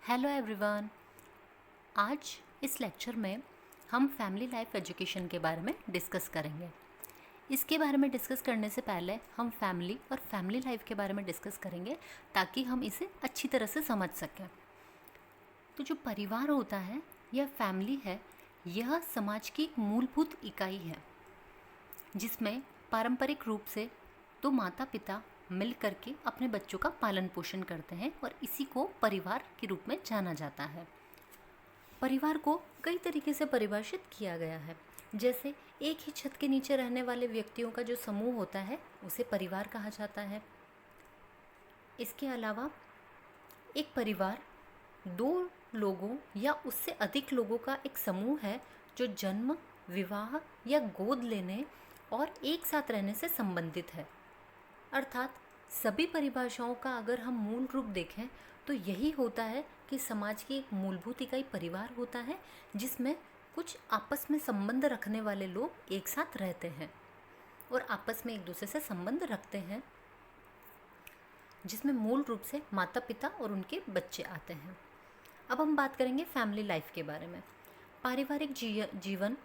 Hello everyone. आज इस lecture में हम फैमिली लाइफ एजुकेशन के बारे में डिस्कस करेंगे। इसके बारे में डिस्कस करने से पहले हम फैमिली और फैमिली लाइफ के बारे में डिस्कस करेंगे ताकि हम इसे अच्छी तरह से समझ सकें। तो जो परिवार होता है या फैमिली है, यह समाज की एक मूलभूत इकाई है जिसमें पारंपरिक रूप से दो माता पिता मिल करके अपने बच्चों का पालन पोषण करते हैं और इसी को परिवार के रूप में जाना जाता है। परिवार को कई तरीके से परिभाषित किया गया है, जैसे एक ही छत के नीचे रहने वाले व्यक्तियों का जो समूह होता है उसे परिवार कहा जाता है। इसके अलावा एक परिवार दो लोगों या उससे अधिक लोगों का एक समूह है जो जन्म, विवाह या गोद लेने और एक साथ रहने से संबंधित है। अर्थात सभी परिभाषाओं का अगर हम मूल रूप देखें तो यही होता है कि समाज की एक मूलभूत इकाई परिवार होता है जिसमें कुछ आपस में संबंध रखने वाले लोग एक साथ रहते हैं और आपस में एक दूसरे से संबंध रखते हैं, जिसमें मूल रूप से माता पिता और उनके बच्चे आते हैं। अब हम बात करेंगे फैमिली लाइफ के बारे में। पारिवारिक जीवन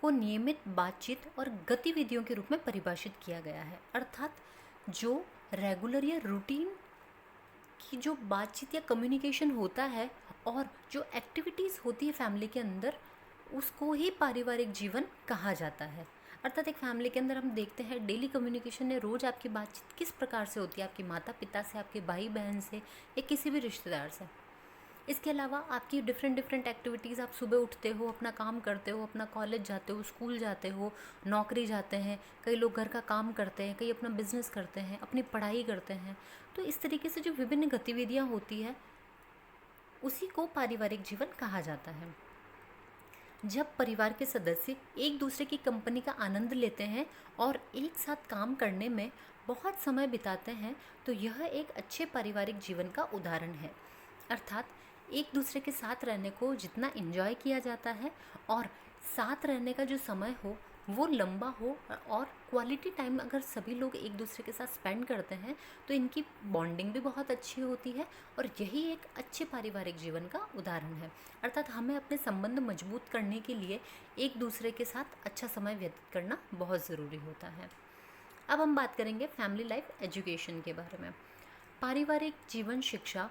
को नियमित बातचीत और गतिविधियों के रूप में परिभाषित किया गया है। अर्थात जो रेगुलर या रूटीन की जो बातचीत या कम्युनिकेशन होता है और जो एक्टिविटीज़ होती है फैमिली के अंदर, उसको ही पारिवारिक जीवन कहा जाता है। अर्थात एक फैमिली के अंदर हम देखते हैं डेली कम्युनिकेशन है, रोज़ आपकी बातचीत किस प्रकार से होती है, आपके माता पिता से, आपके भाई बहन से या किसी भी रिश्तेदार से। इसके अलावा आपकी डिफरेंट एक्टिविटीज़, आप सुबह उठते हो, अपना काम करते हो, अपना कॉलेज जाते हो, स्कूल जाते हो, नौकरी जाते हैं, कई लोग घर का काम करते हैं, कई अपना बिजनेस करते हैं, अपनी पढ़ाई करते हैं। तो इस तरीके से जो विभिन्न गतिविधियाँ होती है उसी को पारिवारिक जीवन कहा जाता है। जब परिवार के सदस्य एक दूसरे की कंपनी का आनंद लेते हैं और एक साथ काम करने में बहुत समय बिताते हैं तो यह एक अच्छे पारिवारिक जीवन का उदाहरण है। अर्थात एक दूसरे के साथ रहने को जितना एंजॉय किया जाता है और साथ रहने का जो समय हो वो लंबा हो और क्वालिटी टाइम अगर सभी लोग एक दूसरे के साथ स्पेंड करते हैं तो इनकी बॉन्डिंग भी बहुत अच्छी होती है और यही एक अच्छे पारिवारिक जीवन का उदाहरण है। अर्थात हमें अपने संबंध मजबूत करने के लिए एक दूसरे के साथ अच्छा समय व्यतीत करना बहुत ज़रूरी होता है। अब हम बात करेंगे फैमिली लाइफ एजुकेशन के बारे में। पारिवारिक जीवन शिक्षा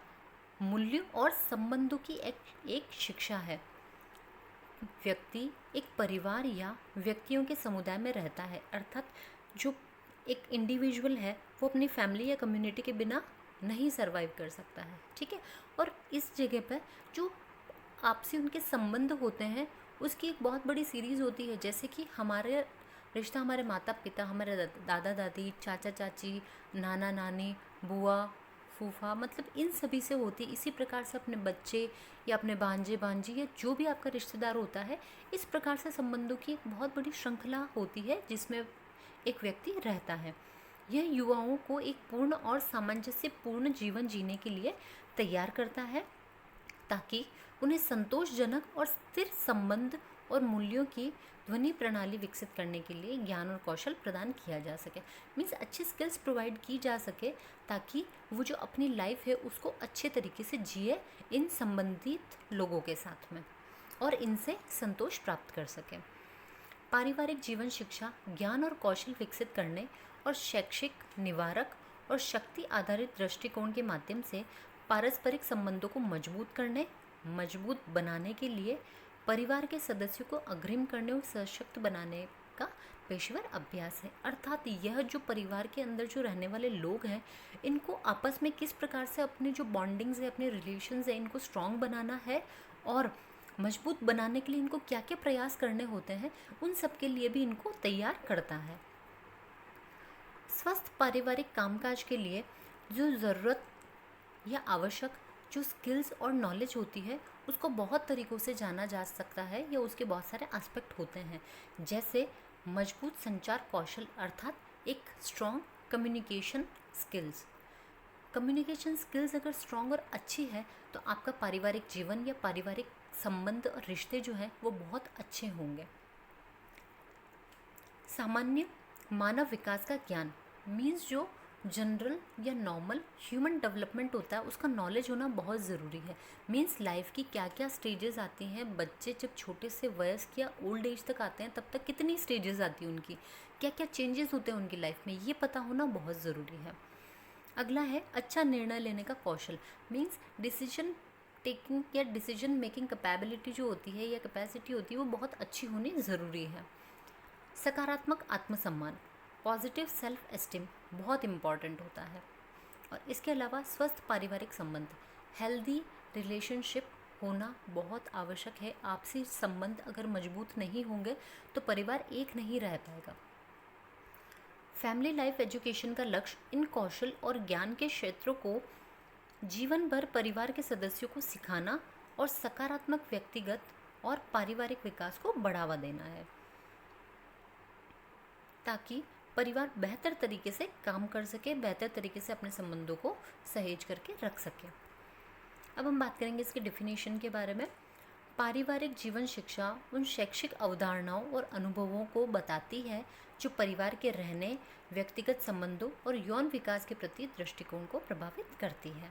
मूल्यों और संबंधों की एक शिक्षा है। व्यक्ति एक परिवार या व्यक्तियों के समुदाय में रहता है। अर्थात जो एक इंडिविजुअल है वो अपनी फैमिली या कम्युनिटी के बिना नहीं सरवाइव कर सकता है, ठीक है। और इस जगह पर जो आपसी उनके संबंध होते हैं उसकी एक बहुत बड़ी सीरीज़ होती है, जैसे कि हमारे रिश्ता हमारे माता पिता, हमारे दादा दादी, चाचा चाची, नाना नानी, बुआ फूफा, मतलब इन सभी से होती। इसी प्रकार से अपने बच्चे या अपने भांजे भांजी या जो भी आपका रिश्तेदार होता है, इस प्रकार से संबंधों की एक बहुत बड़ी श्रृंखला होती है जिसमें एक व्यक्ति रहता है। यह युवाओं को एक पूर्ण और सामंजस्यपूर्ण जीवन जीने के लिए तैयार करता है ताकि उन्हें संतोषजनक और स्थिर संबंध और मूल्यों की ध्वनि प्रणाली विकसित करने के लिए ज्ञान और कौशल प्रदान किया जा सके। मीन्स अच्छी स्किल्स प्रोवाइड की जा सके ताकि वो जो अपनी लाइफ है उसको अच्छे तरीके से जिए इन संबंधित लोगों के साथ में और इनसे संतोष प्राप्त कर सके। पारिवारिक जीवन शिक्षा ज्ञान और कौशल विकसित करने और शैक्षिक, निवारक और शक्ति आधारित दृष्टिकोण के माध्यम से पारस्परिक संबंधों को मजबूत बनाने के लिए परिवार के सदस्यों को अग्रिम करने और सशक्त बनाने का पेशेवर अभ्यास है। अर्थात यह जो परिवार के अंदर जो रहने वाले लोग हैं इनको आपस में किस प्रकार से अपने जो बॉन्डिंग्स है, अपने रिलेशंस है, इनको स्ट्रॉन्ग बनाना है और मजबूत बनाने के लिए इनको क्या क्या प्रयास करने होते हैं, उन सब के लिए भी इनको तैयार करता है। स्वस्थ पारिवारिक कामकाज के लिए जो ज़रूरत या आवश्यक जो स्किल्स और नॉलेज होती है उसको बहुत तरीक़ों से जाना जा सकता है या उसके बहुत सारे एस्पेक्ट होते हैं, जैसे मजबूत संचार कौशल, अर्थात एक strong communication skills. Communication skills अगर स्ट्रॉन्ग और अच्छी है तो आपका पारिवारिक जीवन या पारिवारिक संबंध और रिश्ते जो हैं वो बहुत अच्छे होंगे। सामान्य मानव विकास का ज्ञान मीन्स जो जनरल या नॉर्मल ह्यूमन डेवलपमेंट होता है उसका नॉलेज होना बहुत ज़रूरी है। मीन्स लाइफ की क्या क्या स्टेजेस आती हैं, बच्चे जब छोटे से वयस्क या ओल्ड एज तक आते हैं तब तक कितनी स्टेजेस आती हैं उनकी, क्या क्या चेंजेस होते हैं उनकी लाइफ में, ये पता होना बहुत ज़रूरी है। अगला है अच्छा निर्णय लेने का कौशल। मीन्स डिसीजन टेकिंग या डिसीजन मेकिंग कैपेबिलिटी जो होती है या कैपेसिटी होती है वो बहुत अच्छी होनी ज़रूरी है। सकारात्मक आत्मसम्मान, पॉजिटिव सेल्फ एस्टीम बहुत इम्पॉर्टेंट होता है। और इसके अलावा स्वस्थ पारिवारिक संबंध, हेल्दी रिलेशनशिप होना बहुत आवश्यक है। आपसी संबंध अगर मजबूत नहीं होंगे तो परिवार एक नहीं रह पाएगा। फैमिली लाइफ एजुकेशन का लक्ष्य इन कौशल और ज्ञान के क्षेत्रों को जीवन भर परिवार के सदस्यों को सिखाना और सकारात्मक व्यक्तिगत और पारिवारिक विकास को बढ़ावा देना है, ताकि परिवार बेहतर तरीके से काम कर सके, बेहतर तरीके से अपने संबंधों को सहेज करके रख सके। अब हम बात करेंगे इसके डेफिनेशन के बारे में। पारिवारिक जीवन शिक्षा उन शैक्षिक अवधारणाओं और अनुभवों को बताती है जो परिवार के रहने, व्यक्तिगत संबंधों और यौन विकास के प्रति दृष्टिकोण को प्रभावित करती है।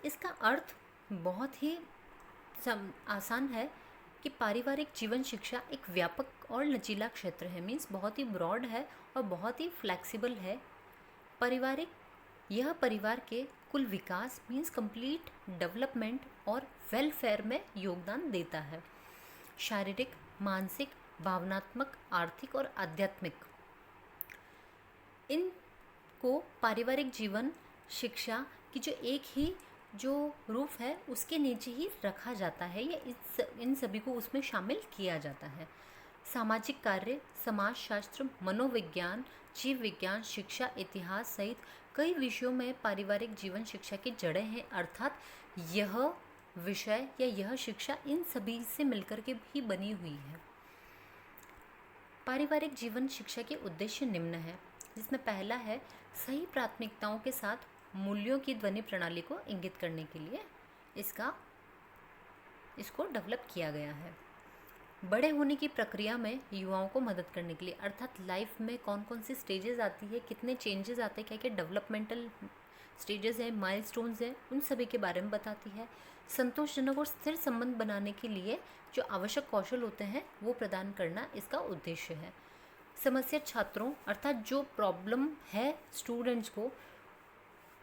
इसका अर्थ बहुत ही आसान है कि पारिवारिक जीवन शिक्षा एक व्यापक और लचीला क्षेत्र है। मीन्स बहुत ही ब्रॉड है और बहुत ही फ्लेक्सिबल है। यह परिवार के कुल विकास मीन्स कंप्लीट डेवलपमेंट और वेलफेयर में योगदान देता है। शारीरिक, मानसिक, भावनात्मक, आर्थिक और आध्यात्मिक, इनको पारिवारिक जीवन शिक्षा की जो एक ही जो रूफ है उसके नीचे ही रखा जाता है या इन सभी को उसमें शामिल किया जाता है। सामाजिक कार्य, समाजशास्त्र, मनोविज्ञान, जीव विज्ञान, शिक्षा, इतिहास सहित कई विषयों में पारिवारिक जीवन शिक्षा की जड़ें हैं। अर्थात यह विषय या यह शिक्षा इन सभी से मिलकर के भी बनी हुई है। पारिवारिक जीवन शिक्षा के उद्देश्य निम्न है, जिसमें पहला है सही प्राथमिकताओं के साथ मूल्यों की ध्वनि प्रणाली को इंगित करने के लिए इसको डेवलप किया गया है। बड़े होने की प्रक्रिया में युवाओं को मदद करने के लिए, अर्थात लाइफ में कौन कौन सी स्टेजेस आती है, कितने चेंजेस आते हैं, क्या क्या डेवलपमेंटल स्टेजेस हैं, माइलस्टोन्स हैं, उन सभी के बारे में बताती है। संतोषजनक और स्थिर संबंध बनाने के लिए जो आवश्यक कौशल होते हैं वो प्रदान करना इसका उद्देश्य है। समस्या छात्रों अर्थात जो प्रॉब्लम है स्टूडेंट्स को,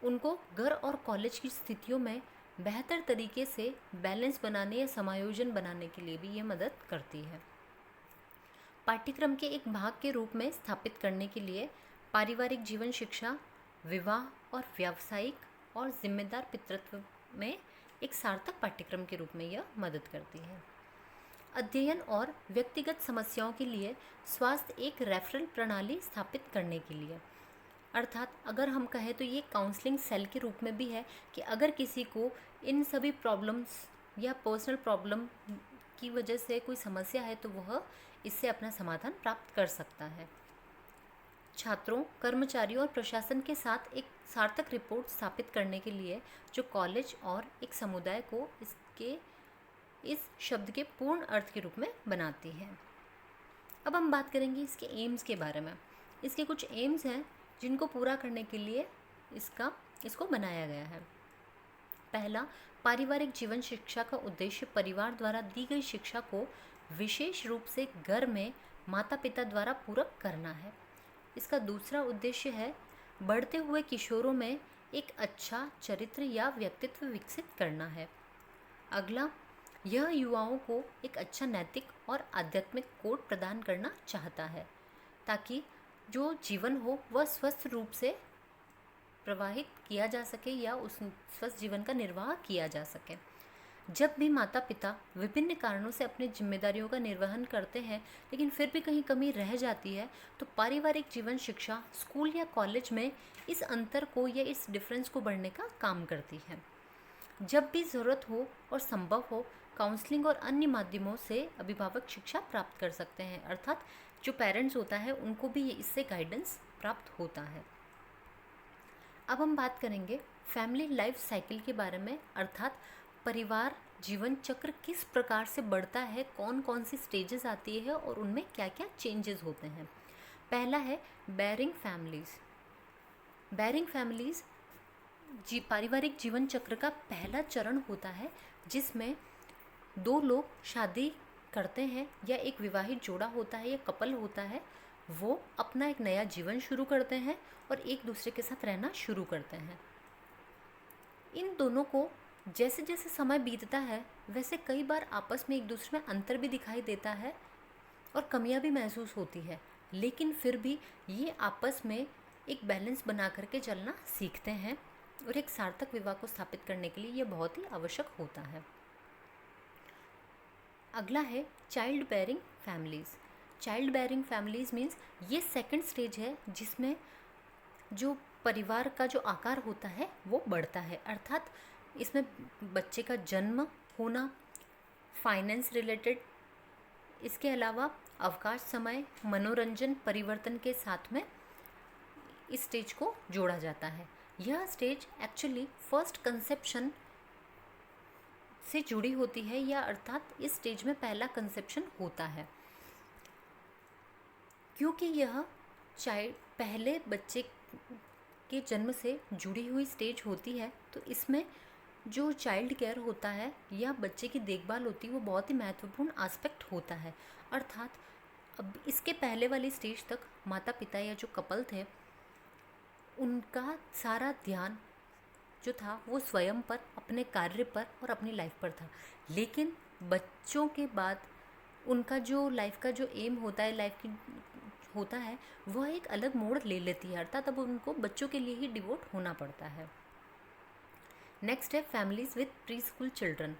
उनको घर और कॉलेज की स्थितियों में बेहतर तरीके से बैलेंस बनाने या समायोजन बनाने के लिए भी ये मदद करती है। पाठ्यक्रम के एक भाग के रूप में स्थापित करने के लिए पारिवारिक जीवन शिक्षा विवाह और व्यावसायिक और जिम्मेदार पितृत्व में एक सार्थक पाठ्यक्रम के रूप में यह मदद करती है। अध्ययन और व्यक्तिगत समस्याओं के लिए स्वास्थ्य एक रेफरल प्रणाली स्थापित करने के लिए, अर्थात अगर हम कहें तो ये काउंसलिंग सेल के रूप में भी है कि अगर किसी को इन सभी प्रॉब्लम्स या पर्सनल प्रॉब्लम की वजह से कोई समस्या है तो वह इससे अपना समाधान प्राप्त कर सकता है। छात्रों, कर्मचारियों और प्रशासन के साथ एक सार्थक रिपोर्ट स्थापित करने के लिए जो कॉलेज और एक समुदाय को इस शब्द के पूर्ण अर्थ के रूप में बनाती है। अब हम बात करेंगे इसके एम्स के बारे में। इसके कुछ एम्स हैं जिनको पूरा करने के लिए इसको बनाया गया है। पहला, पारिवारिक जीवन शिक्षा का उद्देश्य परिवार द्वारा दी गई शिक्षा को विशेष रूप से घर में माता पिता द्वारा पूरक करना है। इसका दूसरा उद्देश्य है बढ़ते हुए किशोरों में एक अच्छा चरित्र या व्यक्तित्व विकसित करना है। अगला, यह युवाओं को एक अच्छा नैतिक और आध्यात्मिक कोड प्रदान करना चाहता है ताकि जो जीवन हो वह स्वस्थ रूप से प्रवाहित किया जा सके या उस स्वस्थ जीवन का निर्वाह किया जा सके। जब भी माता पिता विभिन्न कारणों से अपनी जिम्मेदारियों का निर्वहन करते हैं लेकिन फिर भी कहीं कमी रह जाती है तो पारिवारिक जीवन शिक्षा स्कूल या कॉलेज में इस अंतर को या इस डिफरेंस को बढ़ने का काम करती है। जब भी ज़रूरत हो और संभव हो काउंसलिंग और अन्य माध्यमों से अभिभावक शिक्षा प्राप्त कर सकते हैं, अर्थात जो पेरेंट्स होता है उनको भी इससे गाइडेंस प्राप्त होता है। अब हम बात करेंगे फैमिली लाइफ साइकिल के बारे में, अर्थात परिवार जीवन चक्र किस प्रकार से बढ़ता है, कौन कौन सी स्टेजेस आती है और उनमें क्या क्या चेंजेस होते हैं। पहला है बेरिंग फैमिलीज़। बेरिंग फैमिलीज़ पारिवारिक जीवन चक्र का पहला चरण होता है, जिसमें दो लोग शादी करते हैं या एक विवाहित जोड़ा होता है या कपल होता है, वो अपना एक नया जीवन शुरू करते हैं और एक दूसरे के साथ रहना शुरू करते हैं। इन दोनों को जैसे जैसे समय बीतता है वैसे कई बार आपस में एक दूसरे में अंतर भी दिखाई देता है और कमियां भी महसूस होती है, लेकिन फिर भी ये आपस में एक बैलेंस बना करके चलना सीखते हैं और एक सार्थक विवाह को स्थापित करने के लिए ये बहुत ही आवश्यक होता है। अगला है child bearing families. Child bearing families means ये सेकंड स्टेज है जिसमें जो परिवार का जो आकार होता है वो बढ़ता है, अर्थात इसमें बच्चे का जन्म होना, फाइनेंस रिलेटेड, इसके अलावा अवकाश समय, मनोरंजन परिवर्तन के साथ में इस स्टेज को जोड़ा जाता है। यह स्टेज एक्चुअली फर्स्ट कंसेप्शन से जुड़ी होती है, या अर्थात इस स्टेज में पहला कंसेप्शन होता है, क्योंकि यह चाइल्ड पहले बच्चे के जन्म से जुड़ी हुई स्टेज होती है। तो इसमें जो चाइल्ड केयर होता है या बच्चे की देखभाल होती है वो बहुत ही महत्वपूर्ण एस्पेक्ट होता है। अर्थात अब इसके पहले वाली स्टेज तक माता पिता या जो कपल थे उनका सारा ध्यान जो था वो स्वयं पर, अपने कार्य पर और अपनी लाइफ पर था, लेकिन बच्चों के बाद उनका जो लाइफ का जो एम होता है, लाइफ की होता है, वह एक अलग मोड़ ले लेती है, अर्थात अब उनको बच्चों के लिए ही डिवोट होना पड़ता है। नेक्स्ट है families with pre school children.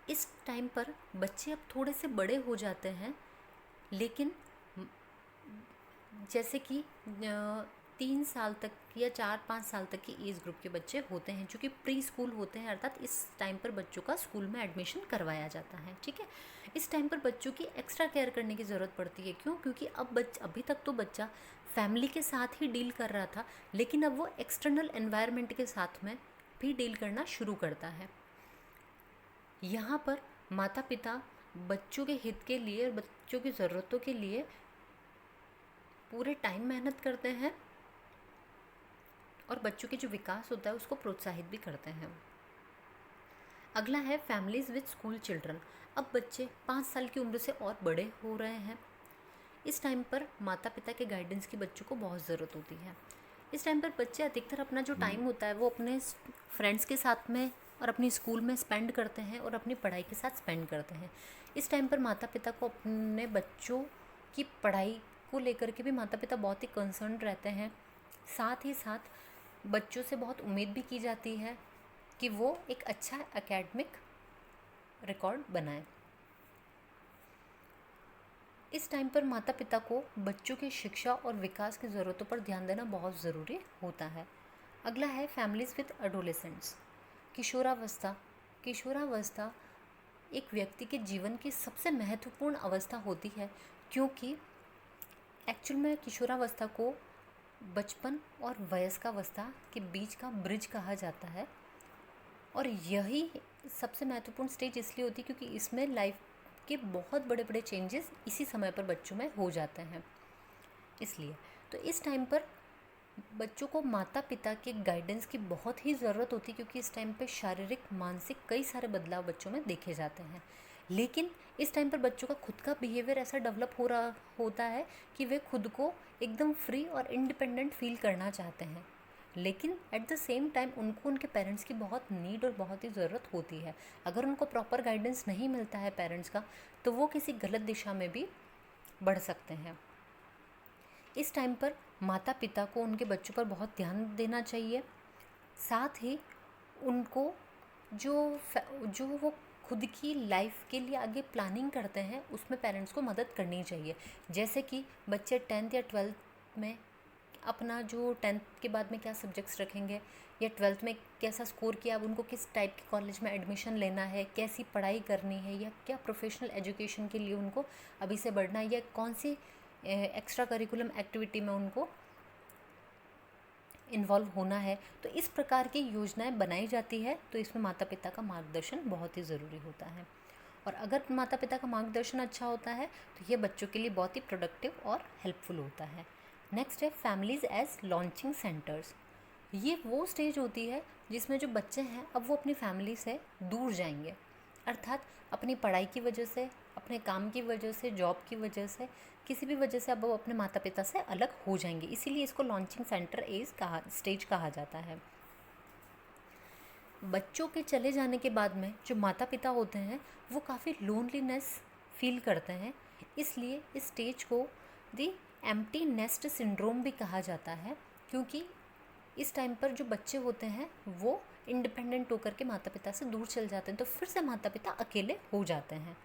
इस टाइम पर बच्चे अब थोड़े से बड़े हो जाते हैं, लेकिन जैसे कि 3 साल तक या 4-5 साल तक की एज ग्रुप के बच्चे होते हैं जो कि प्री स्कूल होते हैं, अर्थात इस टाइम पर बच्चों का स्कूल में एडमिशन करवाया जाता है। ठीक है, इस टाइम पर बच्चों की एक्स्ट्रा केयर करने की ज़रूरत पड़ती है। क्यों? क्योंकि अब अभी तक तो बच्चा फैमिली के साथ ही डील कर रहा था, लेकिन अब वो एक्सटर्नल एनवायरनमेंट के साथ में भी डील करना शुरू करता है। यहाँ पर माता पिता बच्चों के हित के लिए और बच्चों की ज़रूरतों के लिए पूरे टाइम मेहनत करते हैं और बच्चों के जो विकास होता है उसको प्रोत्साहित भी करते हैं। अगला है फैमिलीज़ विद स्कूल चिल्ड्रन। अब बच्चे 5 साल की उम्र से और बड़े हो रहे हैं। इस टाइम पर माता पिता के गाइडेंस की बच्चों को बहुत ज़रूरत होती है। इस टाइम पर बच्चे अधिकतर अपना जो टाइम होता है वो अपने फ्रेंड्स के साथ में और अपनी स्कूल में स्पेंड करते हैं और अपनी पढ़ाई के साथ स्पेंड करते हैं। इस टाइम पर माता पिता को अपने बच्चों की पढ़ाई को लेकर के भी माता पिता बहुत ही कंसर्न रहते हैं। साथ ही साथ बच्चों से बहुत उम्मीद भी की जाती है कि वो एक अच्छा एकेडमिक रिकॉर्ड बनाए। इस टाइम पर माता पिता को बच्चों की शिक्षा और विकास की ज़रूरतों पर ध्यान देना बहुत ज़रूरी होता है। अगला है फैमिलीज़ विद एडोलेसेंट्स। किशोरावस्था। किशोरावस्था एक व्यक्ति के जीवन की सबसे महत्वपूर्ण अवस्था होती है, क्योंकि एक्चुअल में किशोरावस्था को बचपन और वयस्कावस्था के बीच का ब्रिज कहा जाता है, और यही सबसे महत्वपूर्ण स्टेज इसलिए होती है क्योंकि इसमें लाइफ के बहुत बड़े बड़े चेंजेस इसी समय पर बच्चों में हो जाते हैं। इसलिए तो इस टाइम पर बच्चों को माता पिता के गाइडेंस की बहुत ही ज़रूरत होती है, क्योंकि इस टाइम पे शारीरिक मानसिक कई सारे बदलाव बच्चों में देखे जाते हैं। लेकिन इस टाइम पर बच्चों का खुद का बिहेवियर ऐसा डेवलप हो रहा होता है कि वे खुद को एकदम फ्री और इंडिपेंडेंट फील करना चाहते हैं, लेकिन एट द सेम टाइम उनको उनके पेरेंट्स की बहुत नीड और बहुत ही ज़रूरत होती है। अगर उनको प्रॉपर गाइडेंस नहीं मिलता है पेरेंट्स का, तो वो किसी गलत दिशा में भी बढ़ सकते हैं। इस टाइम पर माता पिता को उनके बच्चों पर बहुत ध्यान देना चाहिए। साथ ही उनको जो वो खुद की लाइफ के लिए आगे प्लानिंग करते हैं उसमें पेरेंट्स को मदद करनी चाहिए। जैसे कि बच्चे 10th या 12th में अपना जो 10th के बाद में क्या सब्जेक्ट्स रखेंगे या 12th में कैसा स्कोर किया, अब उनको किस टाइप के कॉलेज में एडमिशन लेना है, कैसी पढ़ाई करनी है, या क्या प्रोफेशनल एजुकेशन के लिए उनको अभी से बढ़ना है, या कौन सी एक्स्ट्रा करिकुलम एक्टिविटी में उनको इन्वॉल्व होना है। तो इस प्रकार की योजनाएं बनाई जाती है, तो इसमें माता पिता का मार्गदर्शन बहुत ही ज़रूरी होता है। और अगर माता पिता का मार्गदर्शन अच्छा होता है तो ये बच्चों के लिए बहुत ही प्रोडक्टिव और हेल्पफुल होता है। नेक्स्ट है फैमिलीज़ एज लॉन्चिंग सेंटर्स। ये वो स्टेज होती है जिसमें जो बच्चे हैं अब वो अपनी फैमिली से दूर जाएंगे, अर्थात अपनी पढ़ाई की वजह से, अपने काम की वजह से, जॉब की वजह से, किसी भी वजह से अब वो अपने माता पिता से अलग हो जाएंगे। इसीलिए इसको लॉन्चिंग सेंटर स्टेज कहा जाता है। बच्चों के चले जाने के बाद में जो माता पिता होते हैं वो काफ़ी लोनलीनेस फील करते हैं, इसलिए इस स्टेज को दी एम्प्टी नेस्ट सिंड्रोम भी कहा जाता है, क्योंकि इस टाइम पर जो बच्चे होते हैं वो इंडिपेंडेंट होकर के माता पिता से दूर चल जाते हैं, तो फिर से माता पिता अकेले हो जाते हैं।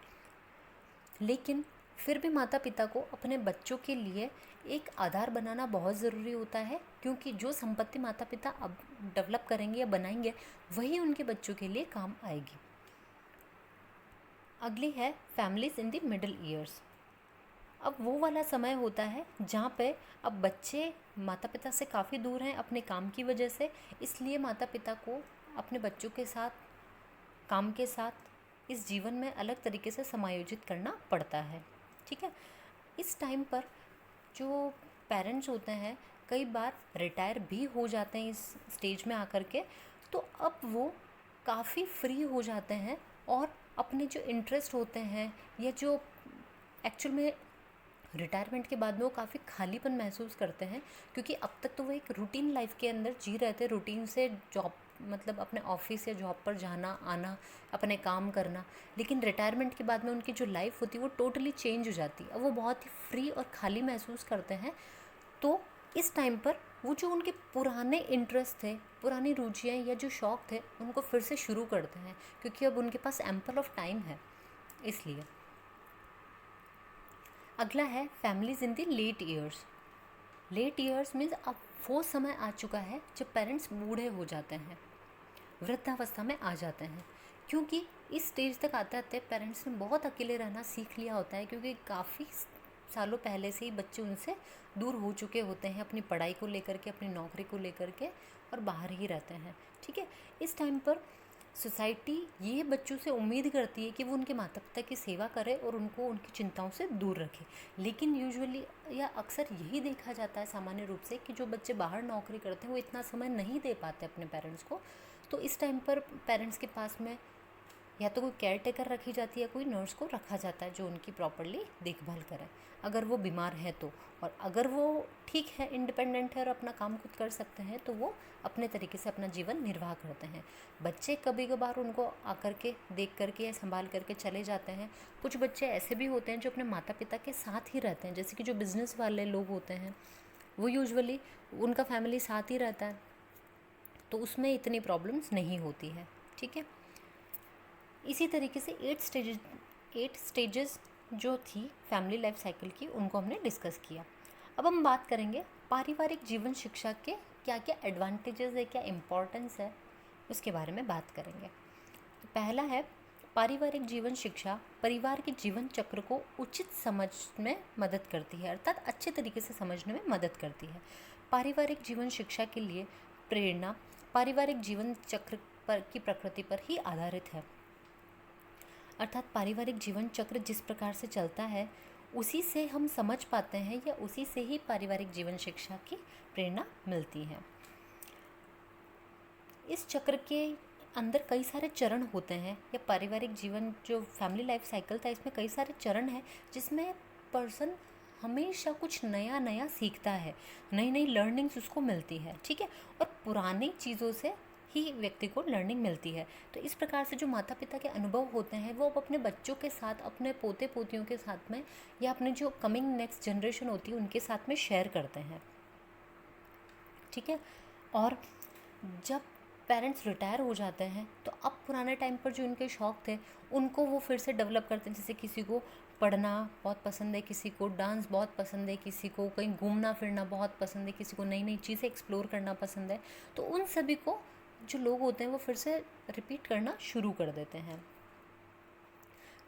लेकिन फिर भी माता पिता को अपने बच्चों के लिए एक आधार बनाना बहुत ज़रूरी होता है, क्योंकि जो संपत्ति माता पिता अब डेवलप करेंगे या बनाएंगे वही उनके बच्चों के लिए काम आएगी। अगली है families in the middle years. अब वो वाला समय होता है जहाँ पे अब बच्चे माता पिता से काफ़ी दूर हैं अपने काम की वजह से, इसलिए माता पिता को अपने बच्चों के साथ, काम के साथ इस जीवन में अलग तरीके से समायोजित करना पड़ता है। ठीक है, इस टाइम पर जो पेरेंट्स होते हैं कई बार रिटायर भी हो जाते हैं इस स्टेज में आकर के, तो अब वो काफ़ी फ्री हो जाते हैं और अपने जो इंटरेस्ट होते हैं या जो एक्चुअल में रिटायरमेंट के बाद में वो काफ़ी खालीपन महसूस करते हैं, क्योंकि अब तक तो वो एक रूटीन लाइफ के अंदर जी रहे थे, रूटीन से जॉब मतलब अपने ऑफिस या जॉब पर जाना आना, अपने काम करना। लेकिन रिटायरमेंट के बाद में उनकी जो लाइफ होती है वो टोटली चेंज हो जाती है, अब वो बहुत ही फ्री और खाली महसूस करते हैं। तो इस टाइम पर वो जो उनके पुराने इंटरेस्ट थे, पुरानी रुचियाँ या जो शौक़ थे उनको फिर से शुरू करते हैं, क्योंकि अब उनके पास एम्पल ऑफ टाइम है। इसलिए अगला है families in the late years. Late years means अब वो समय आ चुका है जब पेरेंट्स बूढ़े हो जाते हैं, वृद्धावस्था में आ जाते हैं, क्योंकि इस स्टेज तक आते आते पेरेंट्स ने बहुत अकेले रहना सीख लिया होता है, क्योंकि काफ़ी सालों पहले से ही बच्चे उनसे दूर हो चुके होते हैं अपनी पढ़ाई को लेकर के, अपनी नौकरी को लेकर के, और बाहर ही रहते हैं। ठीक है, इस टाइम पर सोसाइटी ये बच्चों से उम्मीद करती है कि वो उनके माता पिता की सेवा करे और उनको उनकी चिंताओं से दूर रखे। लेकिन यूजुअली या अक्सर यही देखा जाता है सामान्य रूप से कि जो बच्चे बाहर नौकरी करते हैं वो इतना समय नहीं दे पाते अपने पेरेंट्स को, तो इस टाइम पर पेरेंट्स के पास में या तो कोई केयर टेकर रखी जाती है या कोई नर्स को रखा जाता है जो उनकी प्रॉपरली देखभाल करे अगर वो बीमार है तो। और अगर वो ठीक है, इंडिपेंडेंट है और अपना काम खुद कर सकते हैं तो वो अपने तरीके से अपना जीवन निर्वाह करते हैं। बच्चे कभी कभार उनको आकर के देख करके या संभाल करके चले जाते हैं। कुछ बच्चे ऐसे भी होते हैं जो अपने माता पिता के साथ ही रहते हैं, जैसे कि जो बिज़नेस वाले लोग होते हैं वो यूजुअली उनका फैमिली साथ ही रहता है, तो उसमें इतनी प्रॉब्लम्स नहीं होती है। ठीक है, इसी तरीके से 8 स्टेजेस जो थी फैमिली लाइफ साइकिल की उनको हमने डिस्कस किया। अब हम बात करेंगे पारिवारिक जीवन शिक्षा के क्या क्या एडवांटेजेस है, क्या इम्पोर्टेंस है, उसके बारे में बात करेंगे। तो पहला है पारिवारिक जीवन शिक्षा परिवार के जीवन चक्र को उचित समझ में मदद करती है, अर्थात अच्छे तरीके से समझने में मदद करती है। पारिवारिक जीवन शिक्षा के लिए प्रेरणा पारिवारिक जीवन चक्र पर की प्रकृति पर ही आधारित है, अर्थात पारिवारिक जीवन चक्र जिस प्रकार से चलता है उसी से हम समझ पाते हैं या उसी से ही पारिवारिक जीवन शिक्षा की प्रेरणा मिलती है। इस चक्र के अंदर कई सारे चरण होते हैं, या पारिवारिक जीवन जो फैमिली लाइफ साइकिल था इसमें कई सारे चरण हैं जिसमें पर्सन हमेशा कुछ नया नया सीखता है, नई नई लर्निंग्स उसको मिलती है। ठीक है, और पुरानी चीज़ों से ही व्यक्ति को लर्निंग मिलती है। तो इस प्रकार से जो माता पिता के अनुभव होते हैं वो अब अपने बच्चों के साथ, अपने पोते पोतियों के साथ में, या अपने जो कमिंग नेक्स्ट जनरेशन होती है उनके साथ में शेयर करते हैं। ठीक है, और जब पेरेंट्स रिटायर हो जाते हैं तो अब पुराने टाइम पर जो उनके शौक़ थे उनको वो फिर से डेवलप करते हैं। जैसे किसी को पढ़ना बहुत पसंद है, किसी को डांस बहुत पसंद है, किसी को कहीं घूमना फिरना बहुत पसंद है, किसी को नई नई चीज़ें एक्सप्लोर करना पसंद है, तो उन सभी को जो लोग होते हैं वो फिर से रिपीट करना शुरू कर देते हैं।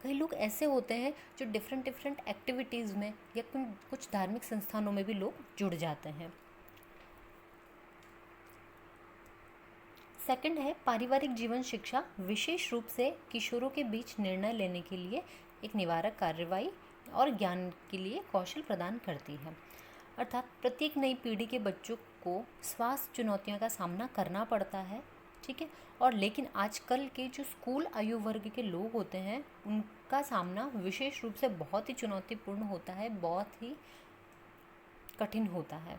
कई लोग ऐसे होते हैं जो डिफरेंट एक्टिविटीज़ में या कुछ धार्मिक संस्थानों में भी लोग जुड़ जाते हैं। सेकंड है पारिवारिक जीवन शिक्षा विशेष रूप से किशोरों के बीच निर्णय लेने के लिए एक निवारक कार्रवाई और ज्ञान के लिए कौशल प्रदान करती है। अर्थात प्रत्येक नई पीढ़ी के बच्चों को स्वास्थ्य चुनौतियों का सामना करना पड़ता है, ठीक है। और लेकिन आजकल के जो स्कूल आयु वर्ग के लोग होते हैं उनका सामना विशेष रूप से बहुत ही चुनौतीपूर्ण होता है, बहुत ही कठिन होता है।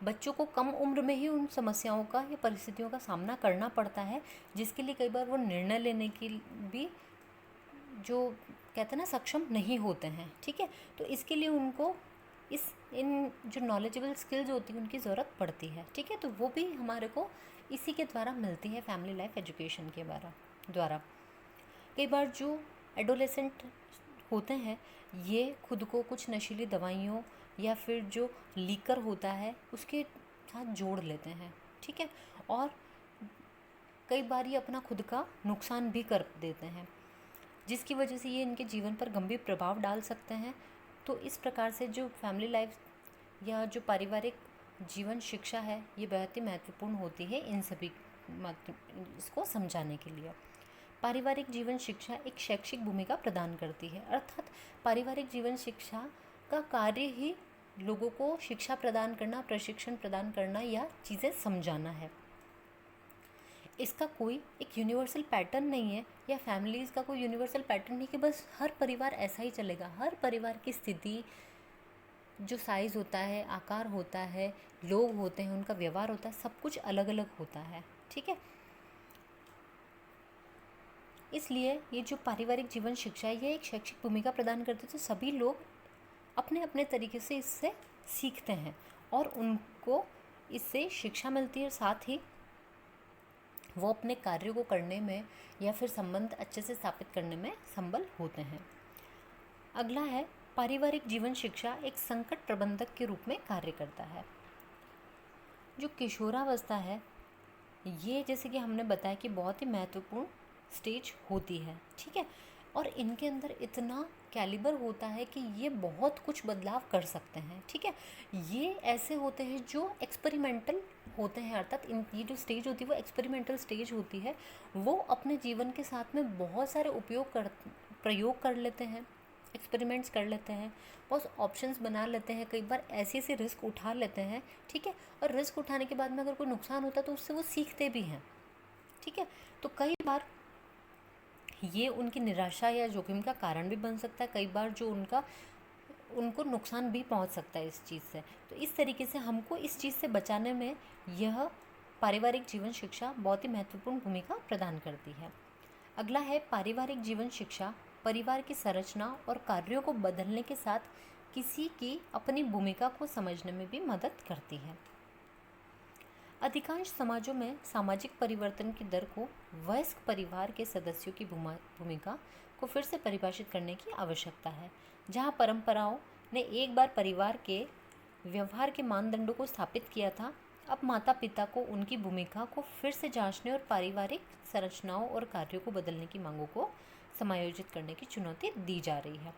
बच्चों को कम उम्र में ही उन समस्याओं का या परिस्थितियों का सामना करना पड़ता है, जिसके लिए कई बार वो निर्णय लेने की भी जो कहते हैं ना सक्षम नहीं होते हैं, ठीक है। तो इसके लिए उनको इन जो नॉलेजेबल स्किल्स होती हैं उनकी ज़रूरत पड़ती है, ठीक है। तो वो भी हमारे को इसी के द्वारा मिलती है, फैमिली लाइफ एजुकेशन के द्वारा। कई बार जो एडोलेसेंट होते हैं ये खुद को कुछ नशीली दवाइयों या फिर जो लीकर होता है उसके साथ जोड़ लेते हैं, ठीक है। और कई बार ये अपना खुद का नुकसान भी कर देते हैं, जिसकी वजह से ये इनके जीवन पर गंभीर प्रभाव डाल सकते हैं। तो इस प्रकार से जो फैमिली लाइफ या जो पारिवारिक जीवन शिक्षा है ये बहुत ही महत्वपूर्ण होती है इन सभी इसको समझाने के लिए। पारिवारिक जीवन शिक्षा एक शैक्षिक भूमिका प्रदान करती है, अर्थात पारिवारिक जीवन शिक्षा का कार्य ही लोगों को शिक्षा प्रदान करना, प्रशिक्षण प्रदान करना या चीज़ें समझाना है। इसका कोई एक यूनिवर्सल पैटर्न नहीं है या फैमिलीज़ का कोई यूनिवर्सल पैटर्न नहीं कि बस हर परिवार ऐसा ही चलेगा। हर परिवार की स्थिति, जो साइज़ होता है, आकार होता है, लोग होते हैं, उनका व्यवहार होता है, सब कुछ अलग अलग होता है, ठीक है। इसलिए ये जो पारिवारिक जीवन शिक्षा है ये एक शैक्षिक भूमिका प्रदान करती है। तो सभी लोग अपने अपने तरीके से इससे सीखते हैं और उनको इससे शिक्षा मिलती है, साथ ही वो अपने कार्यों को करने में या फिर संबंध अच्छे से स्थापित करने में संबल होते हैं। अगला है पारिवारिक जीवन शिक्षा एक संकट प्रबंधक के रूप में कार्य करता है। जो किशोरावस्था है ये जैसे कि हमने बताया कि बहुत ही महत्वपूर्ण स्टेज होती है, ठीक है। और इनके अंदर इतना कैलिबर होता है कि ये बहुत कुछ बदलाव कर सकते हैं, ठीक है। ये ऐसे होते हैं जो एक्सपेरिमेंटल होते हैं, अर्थात ये जो स्टेज होती है वो एक्सपेरिमेंटल स्टेज होती है। वो अपने जीवन के साथ में बहुत सारे प्रयोग कर लेते हैं, एक्सपेरिमेंट्स कर लेते हैं, बहुत ऑप्शंस बना लेते हैं, कई बार ऐसे ऐसे रिस्क उठा लेते हैं, ठीक है। और रिस्क उठाने के बाद में अगर कोई नुकसान होता है तो उससे वो सीखते भी हैं, ठीक है। तो कई बार ये उनकी निराशा या जोखिम का कारण भी बन सकता है, कई बार जो उनको नुकसान भी पहुंच सकता है इस चीज़ से। तो इस तरीके से हमको इस चीज़ से बचाने में यह पारिवारिक जीवन शिक्षा बहुत ही महत्वपूर्ण भूमिका प्रदान करती है। अगला है पारिवारिक जीवन शिक्षा परिवार की संरचना और कार्यों को बदलने के साथ किसी की अपनी भूमिका को समझने में भी मदद करती है। अधिकांश समाजों में सामाजिक परिवर्तन की दर को वयस्क परिवार के सदस्यों की भूमिका को फिर से परिभाषित करने की आवश्यकता है। जहां परंपराओं ने एक बार परिवार के व्यवहार के मानदंडों को स्थापित किया था, अब माता पिता को उनकी भूमिका को फिर से जांचने और पारिवारिक संरचनाओं और कार्यों को बदलने की मांगों को समायोजित करने की चुनौती दी जा रही है।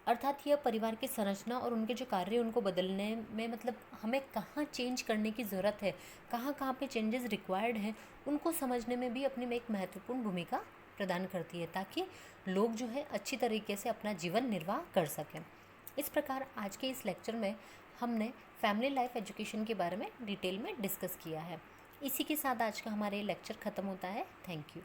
अर्थात यह परिवार की संरचना और उनके जो कार्य उनको बदलने में मतलब हमें कहाँ चेंज करने की ज़रूरत है, कहाँ कहाँ पे चेंजेस रिक्वायर्ड हैं, उनको समझने में भी अपनी में एक महत्वपूर्ण भूमिका प्रदान करती है, ताकि लोग जो है अच्छी तरीके से अपना जीवन निर्वाह कर सकें। इस प्रकार आज के इस लेक्चर में हमने फैमिली लाइफ एजुकेशन के बारे में डिटेल में डिस्कस किया है। इसी के साथ आज का हमारा ये लेक्चर ख़त्म होता है। Thank you.